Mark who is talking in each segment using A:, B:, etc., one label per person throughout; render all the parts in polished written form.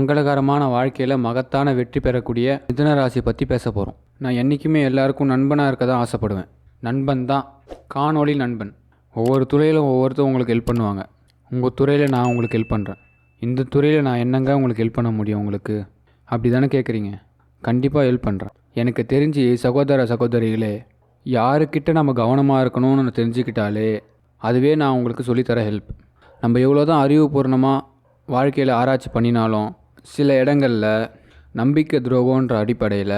A: மங்களகரமான வாழ்க்கையில் மகத்தான வெற்றி பெறக்கூடிய மிதுன ராசி பற்றி பேச போகிறோம். நான் என்றைக்குமே எல்லாருக்கும் நண்பனாக இருக்க தான் ஆசைப்படுவேன். நண்பன் தான் காணொளி நண்பன். ஒவ்வொரு துறையிலும் ஒவ்வொருத்தரும் உங்களுக்கு ஹெல்ப் பண்ணுவாங்க. உங்கள் துறையில் நான் உங்களுக்கு ஹெல்ப் பண்ணுறேன். இந்த துறையில் நான் என்னங்க உங்களுக்கு ஹெல்ப் பண்ண முடியும் உங்களுக்கு? அப்படி தானே கேட்குறீங்க? கண்டிப்பாக ஹெல்ப் பண்ணுறேன். எனக்கு தெரிஞ்சு சகோதர சகோதரிகளே, யாருக்கிட்ட நம்ம கவனமாக இருக்கணும்னு தெரிஞ்சுக்கிட்டாலே அதுவே நான் உங்களுக்கு சொல்லித்தர ஹெல்ப். நம்ம எவ்வளோ தான் அறிவுபூர்ணமாக வாழ்க்கையில் ஆராய்ச்சி பண்ணினாலும் சில இடங்களில் நம்பிக்கை துரோகன்ற அடிப்படையில்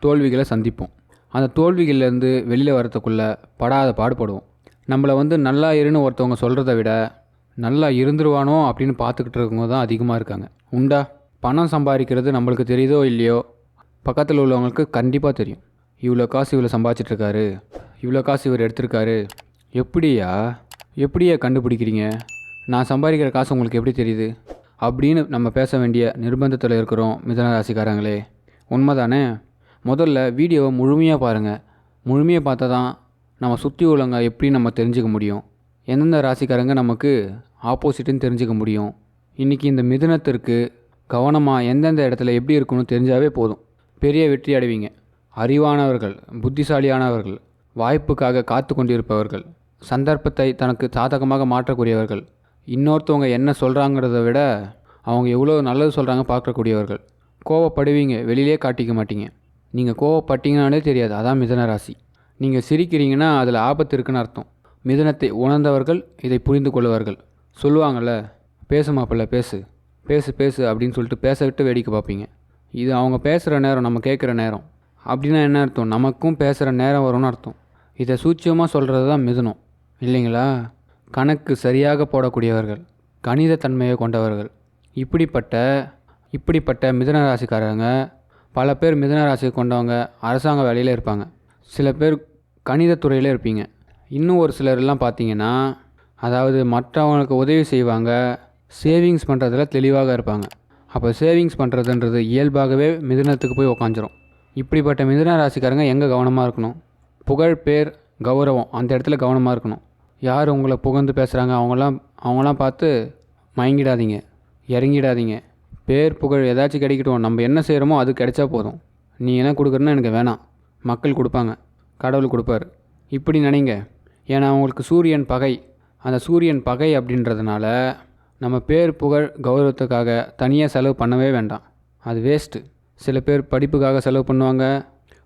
A: தோல்விகளை சந்திப்போம். அந்த தோல்விகள்லேருந்து வெளியில் வரத்துக்குள்ளே படாத பாடுபடுவோம். நம்மளை நல்லா இருன்னு ஒருத்தவங்க சொல்கிறத விட நல்லா இருந்துருவானோ அப்படின்னு பார்த்துக்கிட்டு இருக்கவங்க தான் அதிகமாக இருக்காங்க. உண்டா? பணம் சம்பாதிக்கிறது நம்மளுக்கு தெரியுதோ இல்லையோ, பக்கத்தில் உள்ளவங்களுக்கு கண்டிப்பாக தெரியும். இவ்வளோ காசு இவ்வளோ சம்பாதிச்சிட்ருக்காரு, இவ்வளோ காசு இவர் எடுத்திருக்காரு. எப்படியா கண்டுபிடிக்கிறீங்க? நான் சம்பாதிக்கிற காசு உங்களுக்கு எப்படி தெரியுது அப்படின்னு நம்ம பேச வேண்டிய நிர்பந்தத்தில் இருக்கிறோம் மிதுன ராசிக்காரங்களே. உண்மைதானே? முதல்ல வீடியோவை முழுமையாக பாருங்கள். முழுமையாக பார்த்தா தான் நம்ம சுற்றி உள்ளவங்க எப்படி நம்ம தெரிஞ்சுக்க முடியும், எந்தெந்த ராசிக்காரங்க நமக்கு ஆப்போசிட்டுன்னு தெரிஞ்சுக்க முடியும். இன்றைக்கி இந்த மிதுனத்திற்கு கவனமாக எந்தெந்த இடத்துல எப்படி இருக்கணும்னு தெரிஞ்சாவே போதும், பெரிய வெற்றி அடைவீங்க. அறிவானவர்கள், புத்திசாலியானவர்கள், வாய்ப்புக்காக காத்து கொண்டிருப்பவர்கள், சந்தர்ப்பத்தை தனக்கு சாதகமாக மாற்றக்கூடியவர்கள், இன்னொருத்தவங்க என்ன சொல்கிறாங்கிறத விட அவங்க எவ்வளோ நல்லது சொல்கிறாங்க பார்க்கக்கூடியவர்கள். கோவப்படுவீங்க, வெளியிலே காட்டிக்க மாட்டீங்க. நீங்கள் கோவப்பட்டீங்கன்னாலே தெரியாது, அதான் மிதுன ராசி. நீங்கள் சிரிக்கிறீங்கன்னா அதில் ஆபத்து இருக்குன்னு அர்த்தம். மிதுனத்தை உணர்ந்தவர்கள் இதை புரிந்து கொள்வார்கள். சொல்லுவாங்கள்ல, பேசு மாப்பிள்ள பேசு பேசு பேசு அப்படின்னு சொல்லிட்டு பேச விட்டு வேடிக்கை பார்ப்பீங்க. இது அவங்க பேசுகிற நேரம், நம்ம கேட்குற நேரம். அப்படின்னா என்ன அர்த்தம்? நமக்கும் பேசுகிற நேரம் வரும்னு அர்த்தம். இதை சூட்சமாக சொல்கிறது தான் மிதுனம், இல்லைங்களா? கணக்கு சரியாக போடக்கூடியவர்கள், கணித தன்மையை கொண்டவர்கள். இப்படிப்பட்ட மிதுன ராசிக்காரங்க பல பேர். மிதுன ராசி கொண்டவங்க அரசாங்க வேலையில் இருப்பாங்க, சில பேர் கணிதத்துறையில் இருப்பீங்க. இன்னும் ஒரு சிலர்லாம் பார்த்தீங்கன்னா, அதாவது மற்றவங்களுக்கு உதவி செய்வாங்க, சேவிங்ஸ் பண்ணுறதுல தெளிவாக இருப்பாங்க. அப்போ சேவிங்ஸ் பண்ணுறதுன்றது இயல்பாகவே மிதுனத்துக்கு போய் உக்காஞ்சிரும். இப்படிப்பட்ட மிதுன ராசிக்காரங்க எங்கே கவனமாக இருக்கணும்? புகழ், பேர், கௌரவம், அந்த இடத்துல கவனமாக இருக்கணும். யார் உங்களை புகழ்ந்து பேசுகிறாங்க அவங்களாம் பார்த்து மயங்கிடாதீங்க, இறங்கிடாதீங்க. பேர், புகழ் ஏதாச்சும் கிடைக்கட்டும், நம்ம என்ன செய்கிறோமோ அது கிடைச்சா போதும். நீ என்ன கொடுக்குறன்னு எனக்கு வேணாம், மக்கள் கொடுப்பாங்க, கடவுள் கொடுப்பார், இப்படி நினைங்க. ஏன்னா அவங்களுக்கு சூரியன் பகை. அந்த சூரியன் பகை அப்படின்றதுனால நம்ம பேர், புகழ், கௌரவத்துக்காக தனியாக செலவு பண்ணவே வேண்டாம், அது வேஸ்ட்டு. சில பேர் படிப்புக்காக செலவு பண்ணுவாங்க.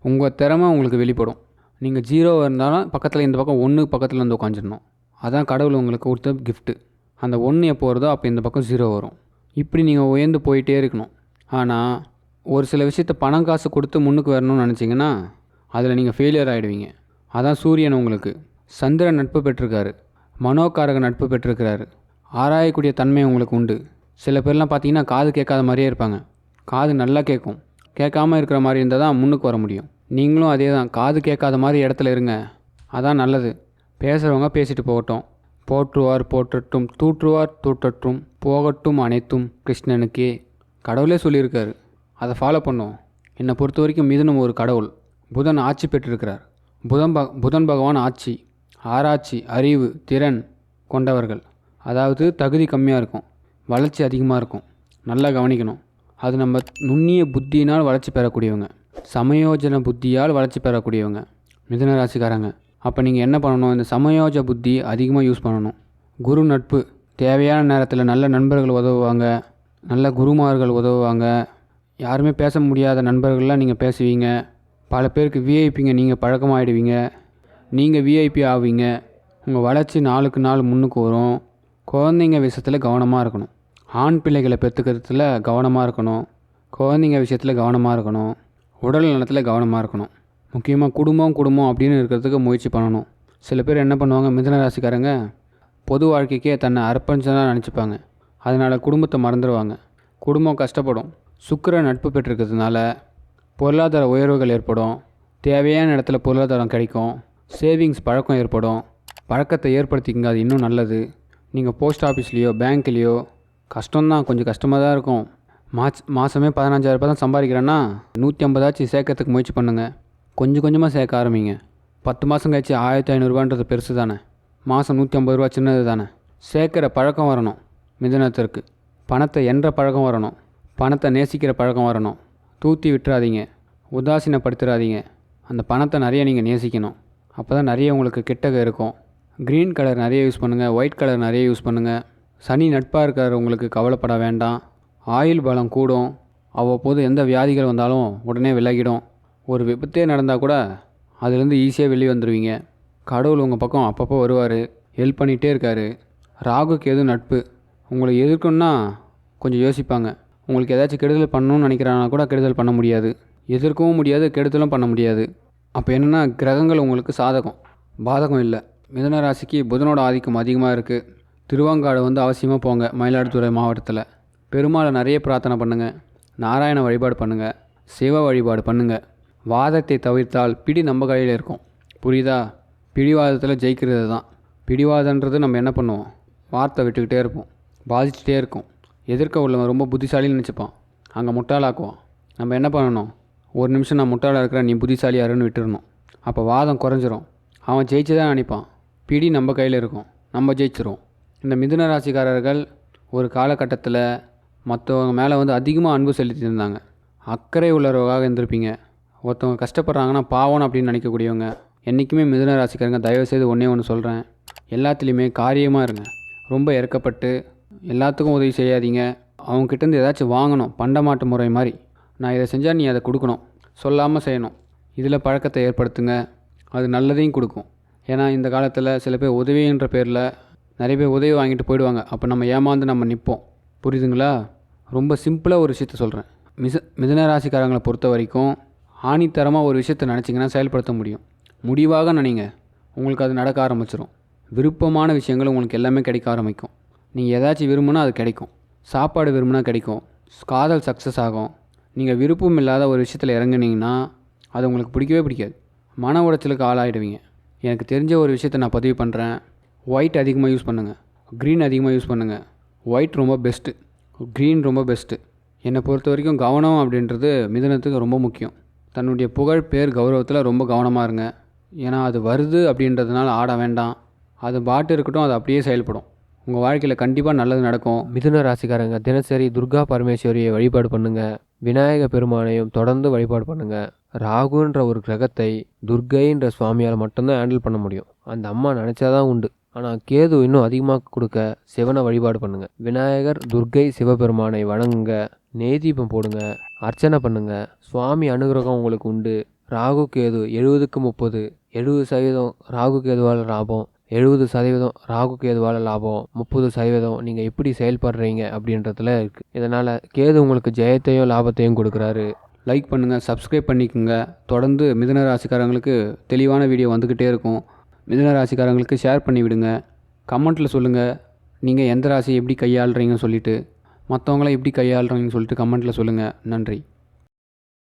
A: உங்கள் திறமை உங்களுக்கு வெளிப்படும். நீங்கள் 0 இருந்தாலும் பக்கத்தில் இந்த பக்கம் 1 பக்கத்தில் வந்து உட்காந்துடணும். அதான் கடவுள் உங்களுக்கு கொடுத்த கிஃப்ட்டு. அந்த 1 எப்போ வருதோ அப்போ இந்த பக்கம் 0 வரும். இப்படி நீங்கள் உயர்ந்து போயிட்டே இருக்கணும். ஆனால் ஒரு சில விஷயத்தை பணம் காசு கொடுத்து முன்னுக்கு வரணும்னு நினச்சிங்கன்னா அதில் நீங்கள் ஃபெயிலியர் ஆகிடுவீங்க. அதான் சூரியன் உங்களுக்கு சந்திரன் நட்பு பெற்றிருக்காரு, மனோகாரக நட்பு பெற்றிருக்கிறாரு. ஆராயக்கூடிய தன்மை உங்களுக்கு உண்டு. சில பேர்லாம் பார்த்தீங்கன்னா காது கேட்காத மாதிரியே இருப்பாங்க. காது நல்லா கேட்கும், கேட்காமல் இருக்கிற மாதிரி இருந்தால் தான் முன்னுக்கு வர முடியும். நீங்களும் அதே தான், காது கேட்காத மாதிரி இடத்துல இருங்க, அதான் நல்லது. பேசுகிறவங்க பேசிட்டு போகட்டும். போற்றுவார் போற்றட்டும், தூற்றுவார் தூற்றட்டும், போகட்டும் அனைத்தும் கிருஷ்ணனுக்கே. கடவுளே சொல்லியிருக்காரு, அதை ஃபாலோ பண்ணுவோம். என்னை பொறுத்த வரைக்கும் மிதுனம் ஒரு கடவுள். புதன் ஆட்சி பெற்றிருக்கிறார். புதன் பகவான் ஆட்சி, ஆராய்ச்சி, அறிவு, திறன் கொண்டவர்கள். அதாவது தகுதி கம்மியாக இருக்கும், வளர்ச்சி அதிகமாக இருக்கும். நல்லா கவனிக்கணும். அது நம்ம நுண்ணிய புத்தியினால் வளர்ச்சி பெறக்கூடியவங்க, சமயோஜன புத்தியால் வளர்ச்சி பெறக்கூடியவங்க மிதுன ராசிக்காரங்க. அப்போ நீங்கள் என்ன பண்ணணும்? இந்த சமயோஜ புத்தி அதிகமாக யூஸ் பண்ணணும். குரு நட்பு, தேவையான நேரத்தில் நல்ல நண்பர்கள் உதவுவாங்க, நல்ல குருமார்கள் உதவுவாங்க. யாருமே பேச முடியாத நண்பர்கள்லாம் நீங்கள் பேசுவீங்க. பல பேருக்கு விஐபிங்க நீங்கள் பழக்கமாகிடுவீங்க. நீங்கள் விஐபி ஆவீங்க. உங்கள் வளர்ச்சி நாளுக்கு நாள் முன்னுக்கு வரும். குழந்தைங்க விஷயத்தில் கவனமாக இருக்கணும். ஆண் பிள்ளைகளை பெற்றுக்கிறதுல கவனமாக இருக்கணும். குழந்தைங்க விஷயத்தில் கவனமாக இருக்கணும். உடல் நலத்தில் கவனமாக இருக்கணும். முக்கியமாக குடும்பம் அப்படின்னு இருக்கிறதுக்கு முயற்சி பண்ணணும். சில பேர் என்ன பண்ணுவாங்க, மிதுன ராசிக்காரங்க பொது வாழ்க்கைக்கே தன்னை அர்ப்பணிச்சதாக நினச்சிப்பாங்க. அதனால் குடும்பத்தை மறந்துடுவாங்க. குடும்பம் கஷ்டப்படும். சுக்கிரன் நட்பு பெற்றிருக்கிறதுனால பொருளாதார உயர்வுகள் ஏற்படும். தேவையான இடத்துல பொருளாதாரம் கிடைக்கும். சேவிங்ஸ் பழக்கம் ஏற்படும். பழக்கத்தை ஏற்படுத்திக்கங்க, அது இன்னும் நல்லது. நீங்கள் போஸ்ட் ஆஃபீஸ்லேயோ பேங்க்லேயோ கஷ்டம்தான், கொஞ்சம் கஷ்டமாக தான் இருக்கும். மாதமே 15,000 ரூபாய் தான் சம்பாதிக்கிறேன்னா 150 சேர்க்கறதுக்கு முயற்சி பண்ணுங்கள். கொஞ்சம் கொஞ்சமாக சேர்க்க ஆரம்பிங்க. 10 மாதம் கழிச்சு 1,500 பெருசு தானே, மாதம் 150 ரூபா சின்னது தானே. சேர்க்குற பழக்கம் வரணும் மிதுனத்திற்கு. பணத்தை என்ற பழக்கம் வரணும். பணத்தை நேசிக்கிற பழக்கம் வரணும். தூத்தி விட்டுறாதீங்க, உதாசீனப்படுத்திடாதீங்க. அந்த பணத்தை நிறைய நீங்கள் நேசிக்கணும். அப்போ தான் நிறைய உங்களுக்கு கிட்டக்க இருக்கும். க்ரீன் கலர் நிறைய யூஸ் பண்ணுங்கள், ஒயிட் கலர் நிறைய யூஸ் பண்ணுங்கள். சனி நட்பாக இருக்கிறவங்களுக்கு கவலைப்பட வேண்டாம். ஆயுள் பலம் கூடும். அவ்வப்போது எந்த வியாதிகள் வந்தாலும் உடனே விலகிடும். ஒரு விபத்தே நடந்தால் கூட அதுலேருந்து ஈஸியாக வெளியே வந்துடுவீங்க. கடவுள் உங்கள் பக்கம் அப்பப்போ வருவார், ஹெல்ப் பண்ணிகிட்டே இருக்கார். ராகுக்கு எதுவும் நட்பு உங்களை எதிர்க்கணுன்னா கொஞ்சம் யோசிப்பாங்க. உங்களுக்கு ஏதாச்சும் கெடுதல் பண்ணணும்னு நினைக்கிறாங்கன்னா கூட கெடுதல் பண்ண முடியாது, எதிர்க்கவும் முடியாது, கெடுதலும் பண்ண முடியாது. அப்போ என்னென்னா கிரகங்கள் உங்களுக்கு சாதகம், பாதகம் இல்லை. மிதுன ராசிக்கு புதனோட ஆதிக்கம் அதிகமாக இருக்குது. திருவாங்காடு அவசியமாக போங்க. மயிலாடுதுறை மாவட்டத்தில் பெருமாளை நிறைய பிரார்த்தனை பண்ணுங்கள், நாராயண வழிபாடு பண்ணுங்கள், சிவ வழிபாடு பண்ணுங்கள். வாதத்தை தவிர்த்தால் பிடி நம்ம கையில் இருக்கும். புரியுதா? பிடிவாதத்தில் ஜெயிக்கிறது தான். பிடிவாதன்றது நம்ம என்ன பண்ணுவோம், வார்த்தை விட்டுக்கிட்டே இருப்போம், பாதிச்சுட்டே இருக்கும். எதிர்க்க உள்ளவன் ரொம்ப புத்திசாலின்னு நினச்சிப்பான், அங்கே முட்டாளாக்குவான். நம்ம என்ன பண்ணணும், ஒரு நிமிஷம் நான் முட்டாளாக இருக்கிறேன், நீ புத்திசாலியாருன்னு விட்டுறணும். அப்போ வாதம் குறைஞ்சிரும். அவன் ஜெயிச்சு தான் நினைப்பான். பிடி நம்ம கையில் இருக்கும், நம்ம ஜெயிச்சிரும். இந்த மிதுன ராசிக்காரர்கள் ஒரு காலகட்டத்தில் மற்றவங்க மேலே அதிகமாக அன்பு செலுத்தியிருந்தாங்க. அக்கறை உள்ளவர்களாக இருந்திருப்பீங்க. ஒருத்தவங்க கஷ்டப்படுறாங்கன்னா பாவம் அப்படின்னு நினைக்கக்கூடியவங்க. என்றைக்குமே மிதுன ராசிக்காரங்க தயவுசெய்து ஒன்று சொல்கிறேன், எல்லாத்துலேயுமே காரியமாக இருங்க. ரொம்ப இறக்கப்பட்டு எல்லாத்துக்கும் உதவி செய்யாதீங்க. அவங்ககிட்டேருந்து ஏதாச்சும் வாங்கணும், பண்டமாட்டு முறை மாதிரி. நான் இதை செஞ்சால் நீ அதை கொடுக்கணும், சொல்லாமல் செய்யணும். இதில் பழக்கத்தை ஏற்படுத்துங்க, அது நல்லதையும் கொடுக்கும். ஏன்னா இந்த காலத்தில் சில பேர் உதவின்ற பேரில் நிறைய பேர் உதவி வாங்கிட்டு போயிடுவாங்க. அப்போ நம்ம ஏமாந்து நம்ம நிற்போம். புரியுதுங்களா? ரொம்ப சிம்பிளாக ஒரு விஷயத்த சொல்கிறேன். மிதுன ராசிக்காரங்களை பொறுத்த வரைக்கும் ஆணித்தரமாக ஒரு விஷயத்தை நினச்சிங்கன்னா செயல்படுத்த முடியும். முடிவாக நினைங்க, உங்களுக்கு அது நடக்க ஆரம்பிச்சிடும். விருப்பமான விஷயங்கள் உங்களுக்கு எல்லாமே கிடைக்க ஆரம்பிக்கும். நீங்கள் ஏதாச்சும் விரும்புனா அது கிடைக்கும். சாப்பாடு விரும்பினா கிடைக்கும். காதல் சக்ஸஸ் ஆகும். நீங்கள் விருப்பம் இல்லாத ஒரு விஷயத்தில் இறங்குனீங்கன்னா அது உங்களுக்கு பிடிக்கவே பிடிக்காது. மன உளைச்சலுக்கு ஆளாகிடுவீங்க. எனக்கு தெரிஞ்ச ஒரு விஷயத்தை நான் பதிவு பண்ணுறேன். ஒயிட் அதிகமாக யூஸ் பண்ணுங்கள், க்ரீன் அதிகமாக யூஸ் பண்ணுங்கள். ஒயிட் ரொம்ப பெஸ்ட்டு, க்ரீன் ரொம்ப பெஸ்ட்டு. என்னை பொறுத்த வரைக்கும் கவனம் அப்படின்றது மிதுனத்துக்கு ரொம்ப முக்கியம். தன்னுடைய புகழ், பேர், கௌரவத்தில் ரொம்ப கவனமாக இருங்க. ஏன்னா அது வருது அப்படின்றதுனால ஆட வேண்டாம். அது பாட்டு இருக்கட்டும், அது அப்படியே செயல்படும். உங்கள் வாழ்க்கையில் கண்டிப்பாக நல்லது நடக்கும்.
B: மிதுன ராசிக்காரங்க தினசரி துர்கா பரமேஸ்வரியை வழிபாடு பண்ணுங்கள். விநாயக பெருமானையும் தொடர்ந்து வழிபாடு பண்ணுங்கள். ராகுன்ற ஒரு கிரகத்தை துர்கைன்ற சுவாமியால் மட்டும்தான் ஹேண்டில் பண்ண முடியும். அந்த அம்மா நினச்சாதான் உண்டு. ஆனால் கேது இன்னும் அதிகமாக கொடுக்க சிவனை வழிபாடு பண்ணுங்கள். விநாயகர், துர்கை, சிவபெருமானை வணங்குங்க. நெய்தீபம் போடுங்க, அர்ச்சனை பண்ணுங்கள். சுவாமி அனுகிரகம் உங்களுக்கு உண்டு. ராகு கேது 70க்கு 30, 70% ராகு கேதுவால் லாபம், 70% ராகு கேதுவால் லாபம், 30% நீங்கள் எப்படி செயல்படுறீங்க அப்படின்றதுல இருக்குது. இதனால் கேது உங்களுக்கு ஜெயத்தையும் லாபத்தையும் கொடுக்குறாரு.
A: லைக் பண்ணுங்கள், சப்ஸ்கிரைப் பண்ணிக்கோங்க. தொடர்ந்து மிதுன ராசிக்காரங்களுக்கு தெளிவான வீடியோ வந்துக்கிட்டே இருக்கும். மிதுன ராசிக்காரங்களுக்கு ஷேர் பண்ணி விடுங்க. கமெண்ட்டில் சொல்லுங்கள், நீங்கள் எந்த ராசி எப்படி கையாளுறீங்கன்னு சொல்லிவிட்டு, மற்றவங்கள எப்படி கையாளுறீங்கன்னு சொல்லிட்டு கமெண்ட்டில் சொல்லுங்கள். நன்றி.